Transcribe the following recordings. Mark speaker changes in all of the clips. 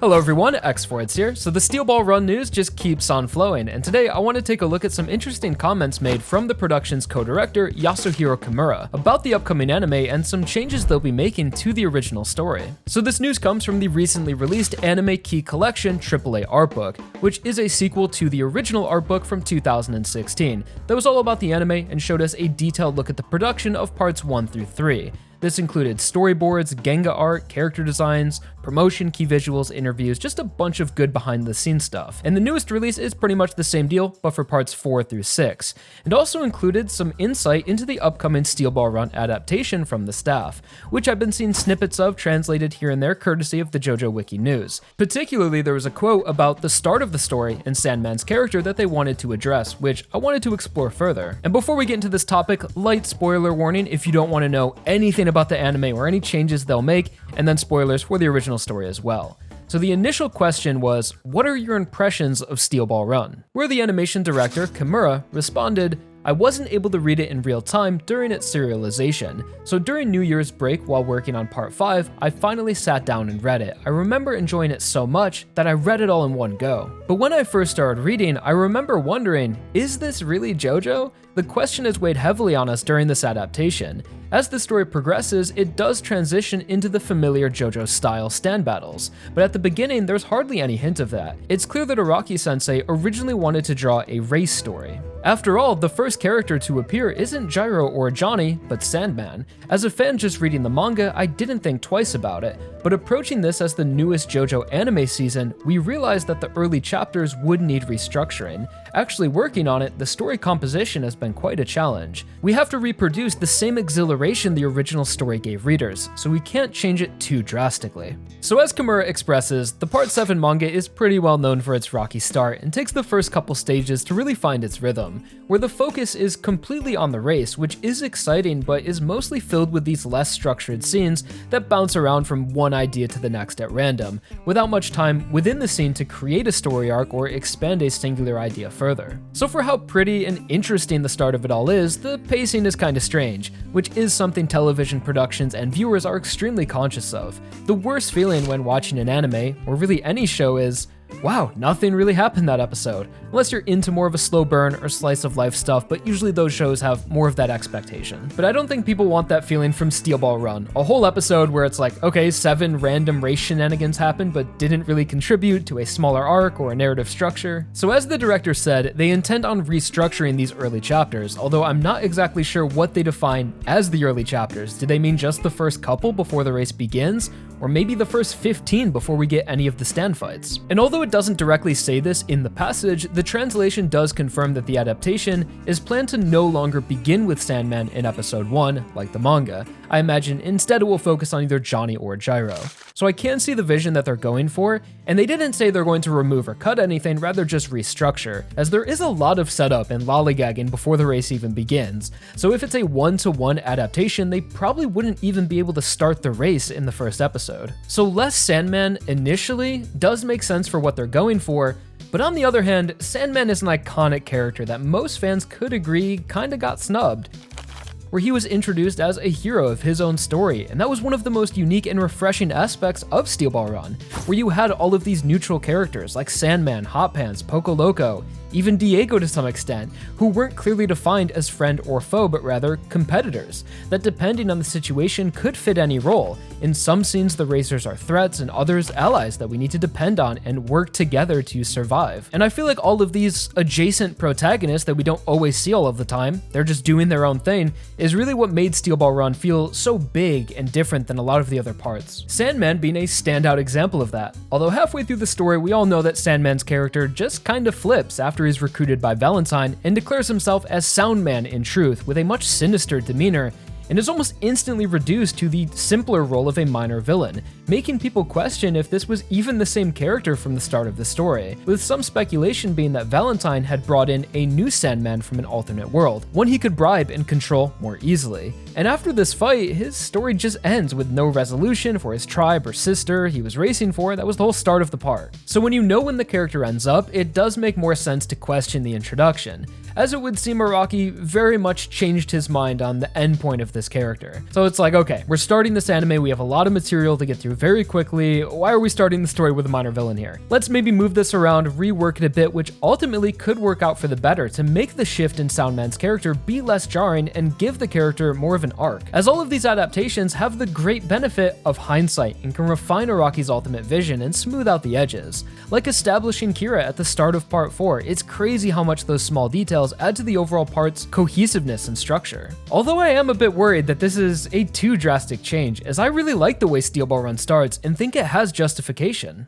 Speaker 1: Hello everyone, X4It's here. So the Steel Ball Run news just keeps on flowing, and today I want to take a look at some interesting comments made from the production's co-director Yasuhiro Kimura about the upcoming anime and some changes they'll be making to the original story. So this news comes from the recently released Anime Key Collection AAA art book, which is a sequel to the original art book from 2016 that was all about the anime and showed us a detailed look at the production of parts 1 through 3. This included storyboards, Genga art, character designs, promotion, key visuals, interviews, just a bunch of good behind the scenes stuff. And the newest release is pretty much the same deal, but for parts 4 through 6. It also included some insight into the upcoming Steel Ball Run adaptation from the staff, which I've been seeing snippets of translated here and there courtesy of the JoJo Wiki News. Particularly, there was a quote about the start of the story and Sandman's character that they wanted to address, which I wanted to explore further. And before we get into this topic, light spoiler warning if you don't want to know anything about the anime or any changes they'll make, and then spoilers for the original story as well. So the initial question was, what are your impressions of Steel Ball Run? Where the animation director, Kimura, responded, I wasn't able to read it in real time during its serialization, so during New Year's break while working on part 5, I finally sat down and read it. I remember enjoying it so much that I read it all in one go. But when I first started reading, I remember wondering, is this really JoJo? The question is weighed heavily on us during this adaptation. As the story progresses, it does transition into the familiar JoJo style stand battles, but at the beginning there's hardly any hint of that. It's clear that Araki-sensei originally wanted to draw a race story. After all, the first character to appear isn't Gyro or Johnny, but Sandman. As a fan just reading the manga, I didn't think twice about it, but approaching this as the newest JoJo anime season, we realized that the early chapters would need restructuring. Actually working on it, the story composition has been quite a challenge. We have to reproduce the same exhilaration the original story gave readers, so we can't change it too drastically. So as Kimura expresses, the Part 7 manga is pretty well known for its rocky start and takes the first couple stages to really find its rhythm, where the focus is completely on the race, which is exciting but is mostly filled with these less structured scenes that bounce around from one idea to the next at random, without much time within the scene to create a story arc or expand a singular idea further. So for how pretty and interesting the start of it all is, the pacing is kinda strange, which is something television productions and viewers are extremely conscious of. The worst feeling when watching an anime, or really any show, is, wow, nothing really happened that episode, unless you're into more of a slow burn or slice of life stuff, but usually those shows have more of that expectation. But I don't think people want that feeling from Steel Ball Run, a whole episode where it's like, okay, 7 random race shenanigans happened but didn't really contribute to a smaller arc or a narrative structure. So as the director said, they intend on restructuring these early chapters, although I'm not exactly sure what they define as the early chapters. Do they mean just the first couple before the race begins? Or maybe the first 15 before we get any of the stand fights? And although it doesn't directly say this in the passage, the translation does confirm that the adaptation is planned to no longer begin with Sandman in episode 1, like the manga. I imagine instead it will focus on either Johnny or Gyro. So I can see the vision that they're going for, and they didn't say they're going to remove or cut anything, rather just restructure, as there is a lot of setup and lollygagging before the race even begins. So if it's a one-to-one adaptation, they probably wouldn't even be able to start the race in the first episode. So less Sandman initially does make sense for what they're going for, but on the other hand, Sandman is an iconic character that most fans could agree kinda got snubbed, where he was introduced as a hero of his own story, and that was one of the most unique and refreshing aspects of Steel Ball Run, where you had all of these neutral characters like Sandman, Hot Pants, Poco Loco, even Diego to some extent, who weren't clearly defined as friend or foe, but rather competitors, that depending on the situation could fit any role. In some scenes, the racers are threats, and others allies that we need to depend on and work together to survive. And I feel like all of these adjacent protagonists that we don't always see all of the time, they're just doing their own thing, is really what made Steel Ball Run feel so big and different than a lot of the other parts. Sandman being a standout example of that. Although halfway through the story, we all know that Sandman's character just kind of flips after he's recruited by Valentine and declares himself as Soundman in truth, with a much sinister demeanor, and is almost instantly reduced to the simpler role of a minor villain, making people question if this was even the same character from the start of the story, with some speculation being that Valentine had brought in a new Sandman from an alternate world, one he could bribe and control more easily. And after this fight, his story just ends with no resolution for his tribe or sister he was racing for. That was the whole start of the part. So when you know when the character ends up, it does make more sense to question the introduction, as it would seem Araki very much changed his mind on the end point of this character. So it's like, okay, we're starting this anime, we have a lot of material to get through very quickly. Why are we starting the story with a minor villain here? Let's maybe move this around, rework it a bit, which ultimately could work out for the better to make the shift in Sandman's character be less jarring and give the character more of an arc. As all of these adaptations have the great benefit of hindsight and can refine Araki's ultimate vision and smooth out the edges. Like establishing Kira at the start of part 4, it's crazy how much those small details add to the overall part's cohesiveness and structure. Although I am a bit worried that this is a too drastic change, as I really like the way Steel Ball Run starts and think it has justification.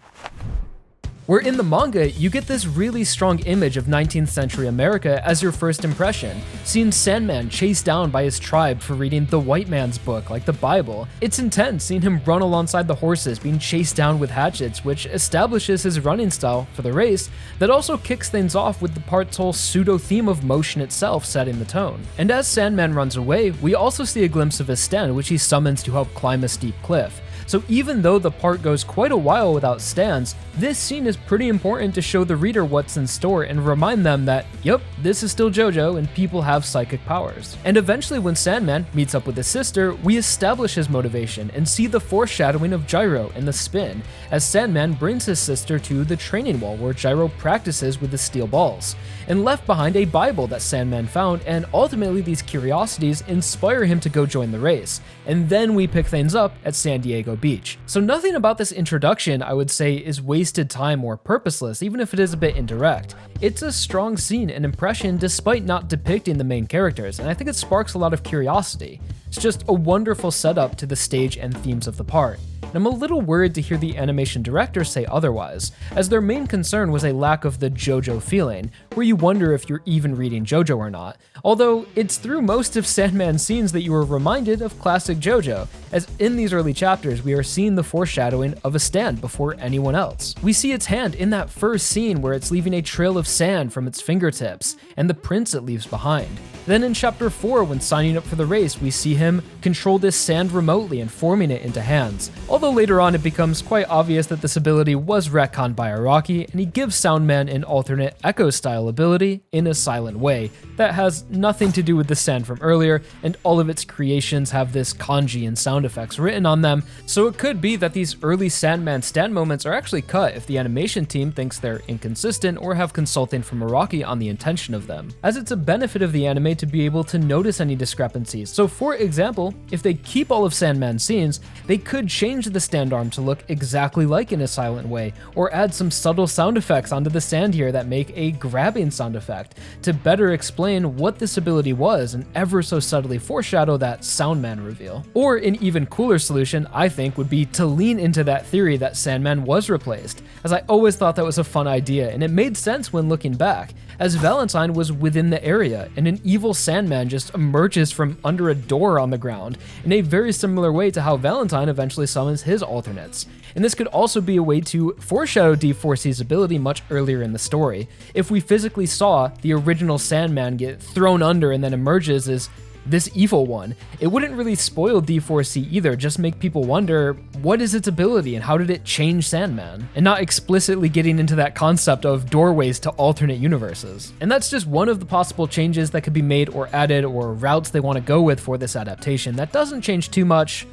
Speaker 1: Where in the manga, you get this really strong image of 19th century America as your first impression, seeing Sandman chased down by his tribe for reading the white man's book, like the Bible. It's intense seeing him run alongside the horses being chased down with hatchets, which establishes his running style for the race, that also kicks things off with the part's whole pseudo-theme of motion itself setting the tone. And as Sandman runs away, we also see a glimpse of his stand, which he summons to help climb a steep cliff. So even though the part goes quite a while without stands, this scene is pretty important to show the reader what's in store and remind them that, yep, this is still JoJo and people have psychic powers. And eventually when Sandman meets up with his sister, we establish his motivation and see the foreshadowing of Gyro and the spin, as Sandman brings his sister to the training wall where Gyro practices with the steel balls, and left behind a Bible that Sandman found, and ultimately these curiosities inspire him to go join the race. And then we pick things up at San Diego Beach. So nothing about this introduction, I would say, is wasted time or purposeless, even if it is a bit indirect. It's a strong scene and impression despite not depicting the main characters, and I think it sparks a lot of curiosity. It's just a wonderful setup to the stage and themes of the part. And I'm a little worried to hear the animation director say otherwise, as their main concern was a lack of the JoJo feeling, where you wonder if you're even reading JoJo or not. Although, it's through most of Sandman's scenes that you are reminded of classic JoJo, as in these early chapters we are seeing the foreshadowing of a stand before anyone else. We see its hand in that first scene where it's leaving a trail of sand from its fingertips, and the prints it leaves behind. Then in chapter 4, when signing up for the race, we see him control this sand remotely and forming it into hands. Although later on it becomes quite obvious that this ability was retconned by Araki, and he gives Sandman an alternate Echo-style ability in a silent way that has nothing to do with the sand from earlier, and all of its creations have this kanji and sound effects written on them, so it could be that these early Sandman stand moments are actually cut if the animation team thinks they're inconsistent or have consulting from Araki on the intention of them, as it's a benefit of the anime to be able to notice any discrepancies. So for example, if they keep all of Sandman's scenes, they could change the stand arm to look exactly like in a silent way, or add some subtle sound effects onto the sand here that make a grabbing sound effect to better explain what this ability was and ever so subtly foreshadow that Sandman reveal. Or an even cooler solution, I think, would be to lean into that theory that Sandman was replaced, as I always thought that was a fun idea, and it made sense when looking back, as Valentine was within the area and an evil Sandman just emerges from under a door on the ground, in a very similar way to how Valentine eventually summons his alternates. And this could also be a way to foreshadow D4C's ability much earlier in the story. If we physically saw the original Sandman get thrown under and then emerges as this evil one, it wouldn't really spoil D4C either, just make people wonder, what is its ability and how did it change Sandman? And not explicitly getting into that concept of doorways to alternate universes. And that's just one of the possible changes that could be made or added, or routes they want to go with for this adaptation. That doesn't change too much.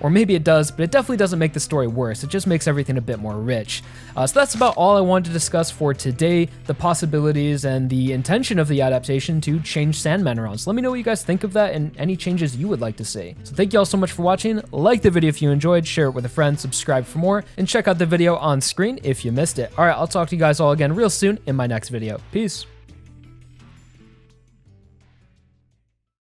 Speaker 1: Or maybe it does, but it definitely doesn't make the story worse. It just makes everything a bit more rich. So that's about all I wanted to discuss for today, the possibilities and the intention of the adaptation to change Sandman around. So let me know what you guys think of that and any changes you would like to see. So thank you all so much for watching. Like the video if you enjoyed, share it with a friend, subscribe for more, and check out the video on screen if you missed it. All right, I'll talk to you guys all again real soon in my next video. Peace.